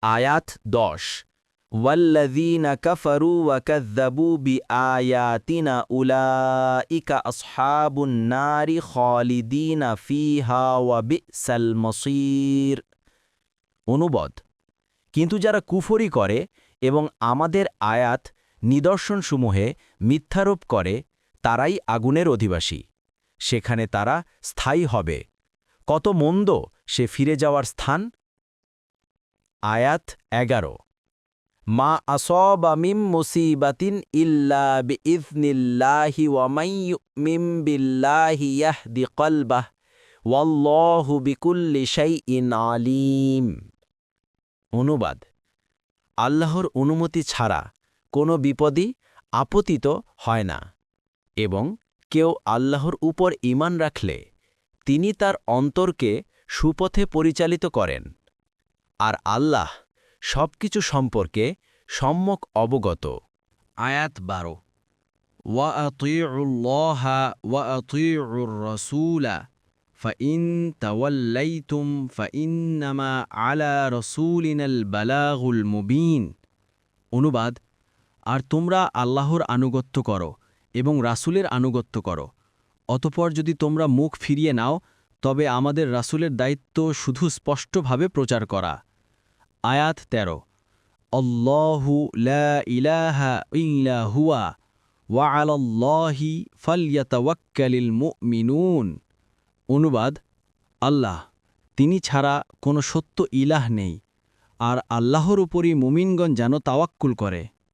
আয়াত 10 ওয়াল্লাযীনা কাফারু ওয়া কাযযাবু বিআয়াতিনা উলাইকা আসহাবুন নারি খালিদিনা ফিহা ওয়া বিসাল মসীর। অনুবাদ: কিন্তু যারা কুফরি করে এবং আমাদের আয়াত নিদর্শনসমূহে মিথ্যারোপ করে তারাই আগুনের অধিবাসী, সেখানে তারা স্থায়ী হবে। কত মন্দ সে ফিরে যাওয়ার স্থান। আয়াত 11 মা আসাবা মিন মুসিবাতিন ইল্লা বিইজনিল্লাহি ওয়া মান ইউমিন বিল্লাহি ইয়াহদি কলবাহু ওয়াল্লাহু বিকুল্লি শাইইন আলীম। অনুবাদ: আল্লাহর অনুমতি ছাড়া কোনো বিপদই আপতিত হয় না এবং কেউ আল্লাহর উপর ঈমান রাখলে তিনি তার অন্তরকে সুপথে পরিচালিত করেন। আর আল্লাহ সবকিছু সম্পর্কে সম্যক অবগত। আয়াত 12 ওয়া আতিউল্লাহা ওয়া আতিউর রাসূলা ফাইন তাওয়াল্লাইতুম ফাইন্নামা আলা রাসূলিনাল বালাগুল মুবিন। অনুবাদ: আর তোমরা আল্লাহর আনুগত্য করো এবং রাসূলের আনুগত্য করো, অতঃপর যদি তোমরা মুখ ফিরিয়ে নাও তবে আমাদের রাসূলের দায়িত্ব শুধু স্পষ্টভাবে প্রচার করা। আয়াত 13 আল্লাহু লা ইলাহা ইল্লা হুয়া ওয়া আলাল্লাহি ফালইয়াতাওয়াক্কালিল মুমিনুন। অনুবাদ: আল্লাহ, তিনি ছাড়া কোনো সত্য ইলাহ নেই, আর আল্লাহর উপরই মুমিনগণ যেন তাওয়াক্কুল করে।